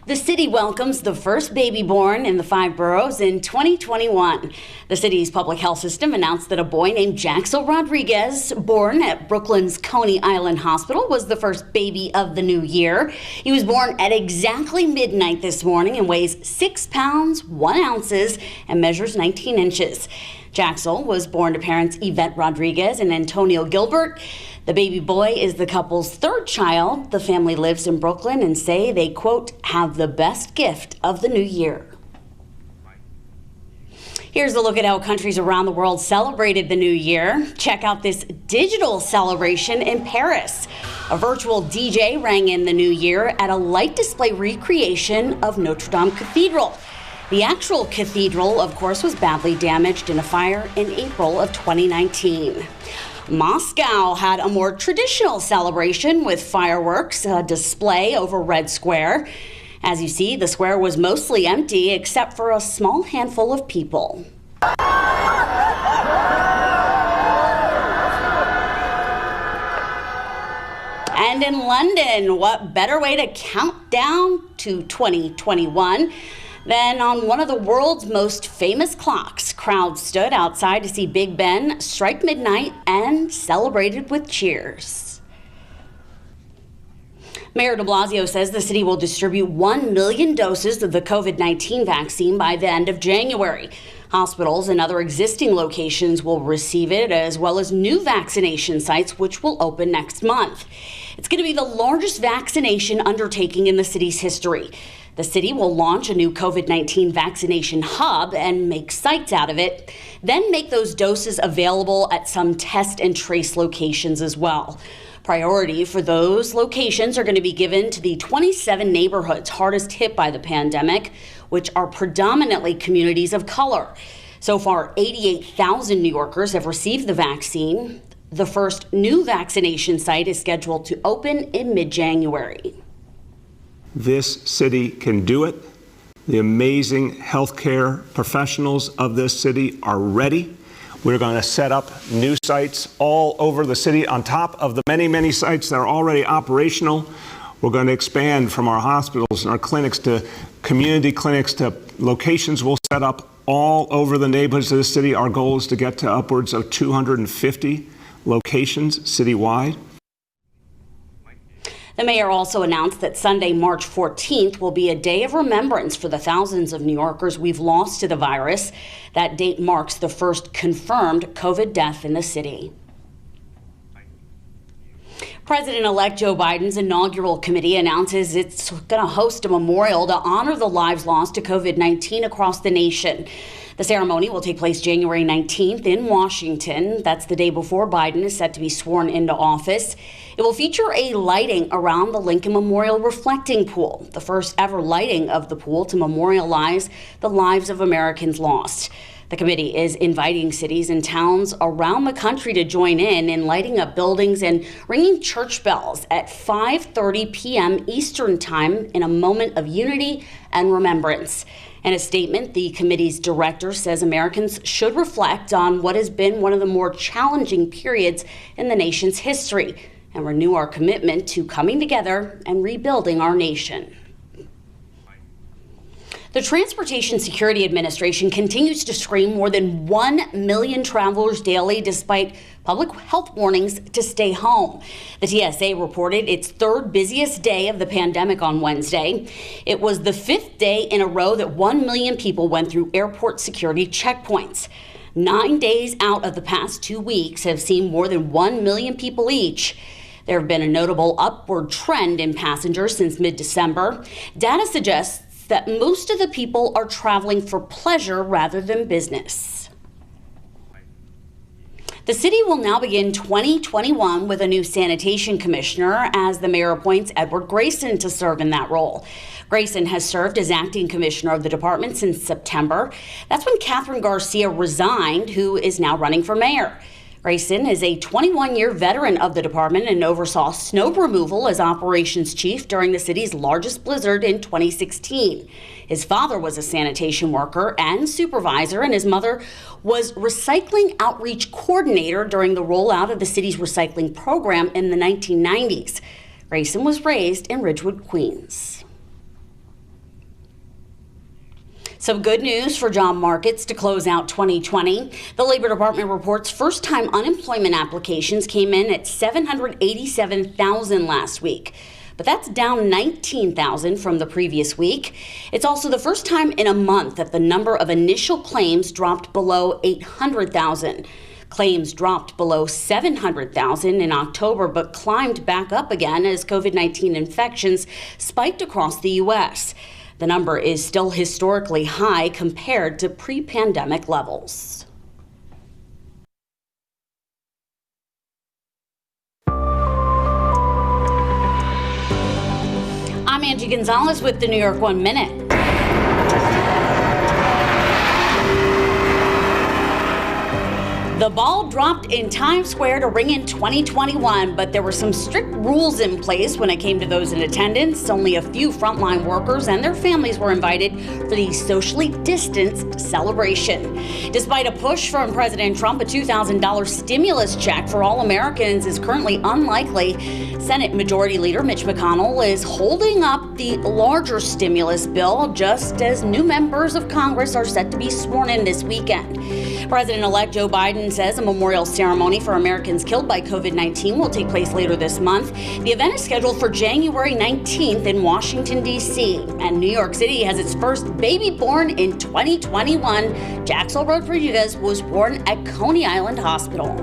The city welcomes the first baby born in the 5 boroughs in 2021. The city's public health system announced that a boy named Jaxel Rodriguez, born at Brooklyn's Coney Island Hospital, was the first baby of the new year. He was born at exactly midnight this morning and weighs 6 pounds, 1 ounce, and measures 19 inches. Jaxel was born to parents Yvette Rodriguez and Antonio Gilbert. The baby boy is the couple's 3rd child. The family lives in Brooklyn and say they, quote, have the best gift of the new year. Here's a look at how countries around the world celebrated the new year. Check out this digital celebration in Paris. A virtual DJ rang in the new year at a light display recreation of Notre Dame Cathedral. The actual cathedral, of course, was badly damaged in a fire in April of 2019. Moscow had a more traditional celebration with fireworks, a display over Red Square. As you see, the square was mostly empty except for a small handful of people. And in London, what better way to count down to 2021 than on one of the world's most famous clocks? Crowds stood outside to see Big Ben strike midnight and celebrated with cheers. Mayor de Blasio says the city will distribute 1 million doses of the COVID-19 vaccine by the end of January. Hospitals and other existing locations will receive it, as well as new vaccination sites, which will open next month. It's going to be the largest vaccination undertaking in the city's history. The city will launch a new COVID-19 vaccination hub and make sites out of it, then make those doses available at some test and trace locations as well. Priority for those locations are going to be given to the 27 neighborhoods hardest hit by the pandemic, which are predominantly communities of color. So far, 88,000 New Yorkers have received the vaccine. The first new vaccination site is scheduled to open in mid-January. This city can do it. The amazing healthcare professionals of this city are ready. We're going to set up new sites all over the city on top of the many, many sites that are already operational. We're going to expand from our hospitals and our clinics to community clinics to locations we'll set up all over the neighborhoods of the city. Our goal is to get to upwards of 250 locations citywide. The mayor also announced that Sunday, March 14th, will be a day of remembrance for the thousands of New Yorkers we've lost to the virus. That date marks the first confirmed COVID death in the city. President-elect Joe Biden's inaugural committee announces it's going to host a memorial to honor the lives lost to COVID-19 across the nation. The ceremony will take place January 19th in Washington. That's the day before Biden is set to be sworn into office. It will feature a lighting around the Lincoln Memorial Reflecting Pool, the first ever lighting of the pool to memorialize the lives of Americans lost. The committee is inviting cities and towns around the country to join in lighting up buildings and ringing church bells at 5:30 p.m. Eastern Time in a moment of unity and remembrance. In a statement, the committee's director says Americans should reflect on what has been one of the more challenging periods in the nation's history and renew our commitment to coming together and rebuilding our nation. The Transportation Security Administration continues to screen more than 1 million travelers daily despite public health warnings to stay home. The TSA reported its 3rd busiest day of the pandemic on Wednesday. It was the 5th day in a row that 1 million people went through airport security checkpoints. 9 days out of the past 2 weeks have seen more than 1 million people each. There have been a notable upward trend in passengers since mid-December. Data suggests that most of the people are traveling for pleasure rather than business. The city will now begin 2021 with a new sanitation commissioner as the mayor appoints Edward Grayson to serve in that role. Grayson has served as acting commissioner of the department since September. That's when Catherine Garcia resigned, who is now running for mayor. Grayson is a 21-year veteran of the department and oversaw snow removal as operations chief during the city's largest blizzard in 2016. His father was a sanitation worker and supervisor, and his mother was recycling outreach coordinator during the rollout of the city's recycling program in the 1990s. Grayson was raised in Ridgewood, Queens. Some good news for job markets to close out 2020. The Labor Department reports first-time unemployment applications came in at 787,000 last week. But that's down 19,000 from the previous week. It's also the first time in a month that the number of initial claims dropped below 800,000. Claims dropped below 700,000 in October, but climbed back up again as COVID-19 infections spiked across the U.S. The number is still historically high compared to pre-pandemic levels. I'm Angie Gonzalez with the New York 1 Minute. The ball dropped in Times Square to ring in 2021, but there were some strict rules in place when it came to those in attendance. Only a few frontline workers and their families were invited for the socially distanced celebration. Despite a push from President Trump, a $2,000 stimulus check for all Americans is currently unlikely. Senate Majority Leader Mitch McConnell is holding up the larger stimulus bill just as new members of Congress are set to be sworn in this weekend. President-elect Joe Biden says a memorial ceremony for Americans killed by COVID-19 will take place later this month. The event is scheduled for January 19th in Washington, D.C. And New York City has its first baby born in 2021. Jaxel Rodriguez was born at Coney Island Hospital.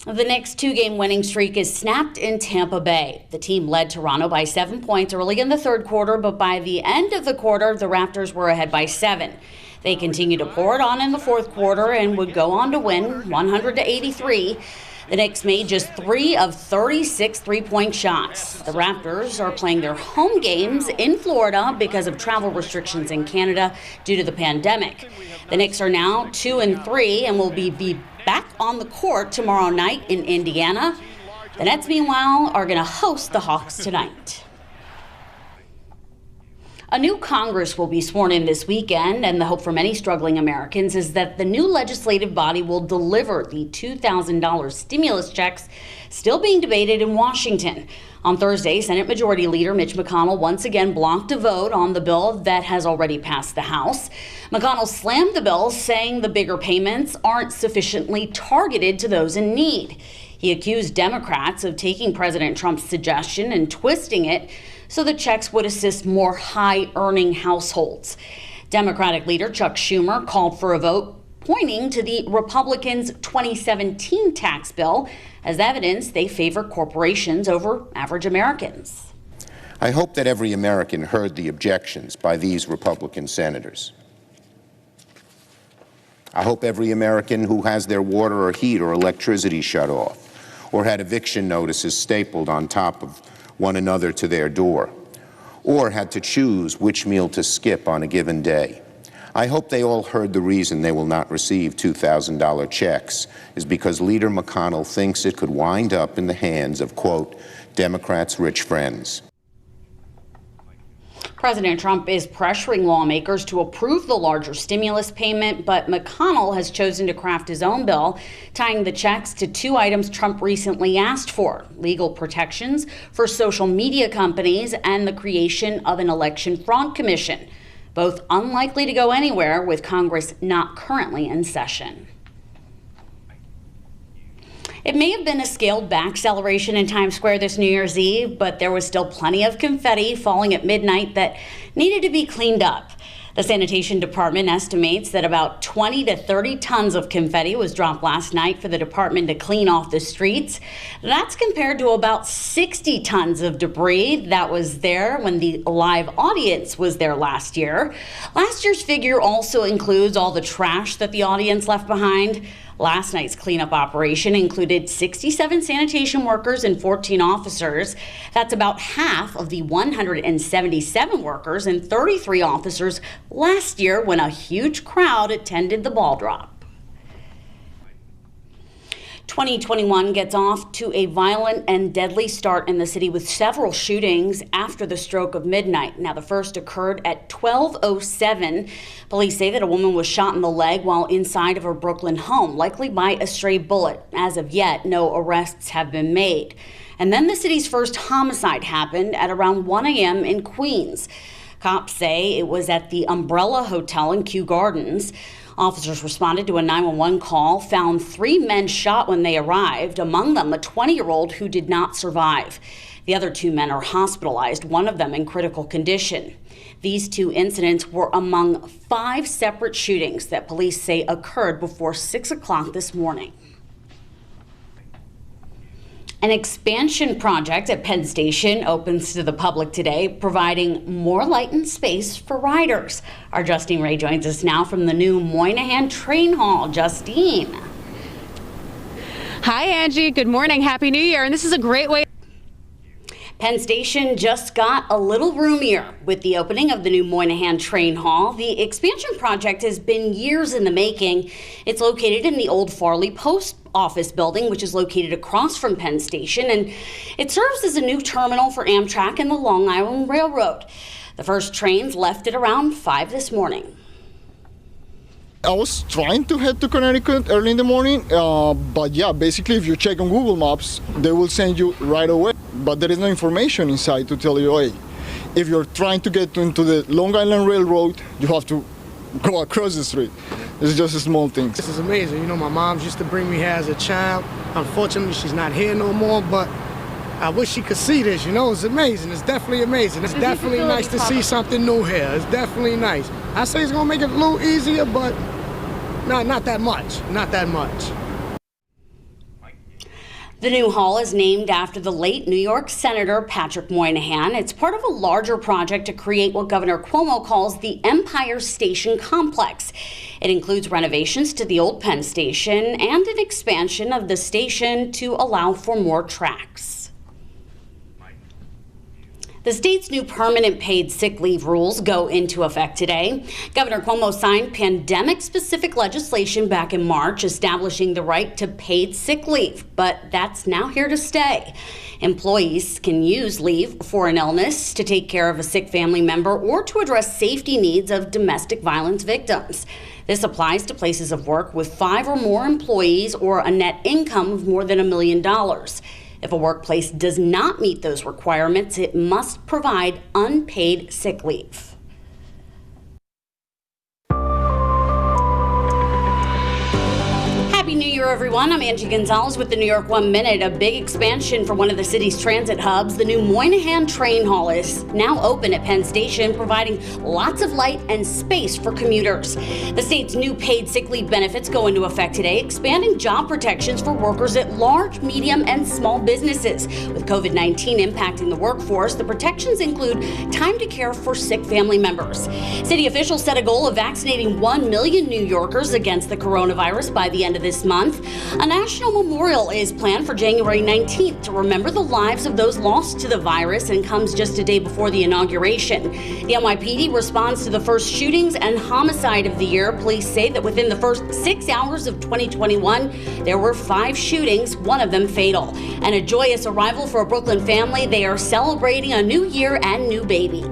The Knicks' two-game winning streak is snapped in Tampa Bay. The team led Toronto by 7 points early in the third quarter, but by the end of the quarter, the Raptors were ahead by 7. They continued to pour it on in the fourth quarter and would go on to win 100-83. The Knicks made just 3 of 36 three-point shots. The Raptors are playing their home games in Florida because of travel restrictions in Canada due to the pandemic. The Knicks are now 2-3 and will be back on the court tomorrow night in Indiana. The Nets, meanwhile, are going to host the Hawks tonight. A new Congress will be sworn in this weekend, and the hope for many struggling Americans is that the new legislative body will deliver the $2,000 stimulus checks still being debated in Washington. On Thursday, Senate Majority Leader Mitch McConnell once again blocked a vote on the bill that has already passed the House. McConnell slammed the bill, saying the bigger payments aren't sufficiently targeted to those in need. He accused Democrats of taking President Trump's suggestion and twisting it so the checks would assist more high-earning households. Democratic leader Chuck Schumer called for a vote, pointing to the Republicans' 2017 tax bill as evidence they favor corporations over average Americans. I hope that every American heard the objections by these Republican senators. I hope every American who has their water or heat or electricity shut off, or had eviction notices stapled on top of one another to their door, or had to choose which meal to skip on a given day. I hope they all heard the reason they will not receive $2,000 checks is because Leader McConnell thinks it could wind up in the hands of, quote, Democrats' rich friends. President Trump is pressuring lawmakers to approve the larger stimulus payment, but McConnell has chosen to craft his own bill, tying the checks to 2 items Trump recently asked for: legal protections for social media companies and the creation of an election fraud commission, both unlikely to go anywhere with Congress not currently in session. It may have been a scaled-back celebration in Times Square this New Year's Eve, but there was still plenty of confetti falling at midnight that needed to be cleaned up. The sanitation department estimates that about 20 to 30 tons of confetti was dropped last night for the department to clean off the streets. That's compared to about 60 tons of debris that was there when the live audience was there last year. Last year's figure also includes all the trash that the audience left behind. Last night's cleanup operation included 67 sanitation workers and 14 officers. That's about half of the 177 workers and 33 officers last year when a huge crowd attended the ball drop. 2021 gets off to a violent and deadly start in the city with several shootings after the stroke of midnight. Now, the first occurred at 12:07. Police say that a woman was shot in the leg while inside of her Brooklyn home, likely by a stray bullet. As of yet, no arrests have been made. And then the city's first homicide happened at around 1 a.m. in Queens. Cops say it was at the Umbrella Hotel in Kew Gardens. Officers responded to a 911 call, found 3 men shot when they arrived, among them a 20-year-old who did not survive. The other 2 men are hospitalized, one of them in critical condition. These 2 incidents were among 5 separate shootings that police say occurred before 6 o'clock this morning. An expansion project at Penn Station opens to the public today, providing more light and space for riders. Our Justine Ray joins us now from the new Moynihan train hall. Justine. Hi, Angie. Good morning. Happy New Year. And this is a great way. Penn Station just got a little roomier with the opening of the new Moynihan train hall. The expansion project has been years in the making. It's located in the old Farley Post Office building, which is located across from Penn Station, and it serves as a new terminal for Amtrak and the Long Island Railroad. The first trains left at around 5 this morning. I was trying to head to Connecticut early in the morning, but yeah, basically if you check on Google Maps, they will send you right away. But there is no information inside to tell you, hey, if you're trying to get into the Long Island Railroad, you have to go across the street. It's just a small thing. This is amazing. You know, my mom used to bring me here as a child. Unfortunately, she's not here no more, but I wish she could see this. You know, it's amazing. It's definitely amazing. It's definitely nice to see something new here. It's definitely nice. I say it's gonna make it a little easier, but not that much. Not that much. The new hall is named after the late New York Senator Patrick Moynihan. It's part of a larger project to create what Governor Cuomo calls the Empire Station Complex. It includes renovations to the old Penn Station and an expansion of the station to allow for more tracks. The state's new permanent paid sick leave rules go into effect today. Governor Cuomo signed pandemic-specific legislation back in March establishing the right to paid sick leave, but that's now here to stay. Employees can use leave for an illness, to take care of a sick family member, or to address safety needs of domestic violence victims. This applies to places of work with 5 or more employees or a net income of more than $1 million. If a workplace does not meet those requirements, it must provide unpaid sick leave. Happy New Year, everyone. I'm Angie Gonzalez with the New York 1 Minute. A big expansion for one of the city's transit hubs. The new Moynihan train hall is now open at Penn Station, providing lots of light and space for commuters. The state's new paid sick leave benefits go into effect today, expanding job protections for workers at large, medium, and small businesses. With COVID-19 impacting the workforce, the protections include time to care for sick family members. City officials set a goal of vaccinating 1 million New Yorkers against the coronavirus by the end of this month. A national memorial is planned for January 19th to remember the lives of those lost to the virus, and comes just a day before the inauguration. The NYPD responds to the first shootings and homicide of the year. Police say that within the first 6 hours of 2021, there were 5 shootings, one of them fatal. And a joyous arrival for a Brooklyn family. They are celebrating a new year and new baby.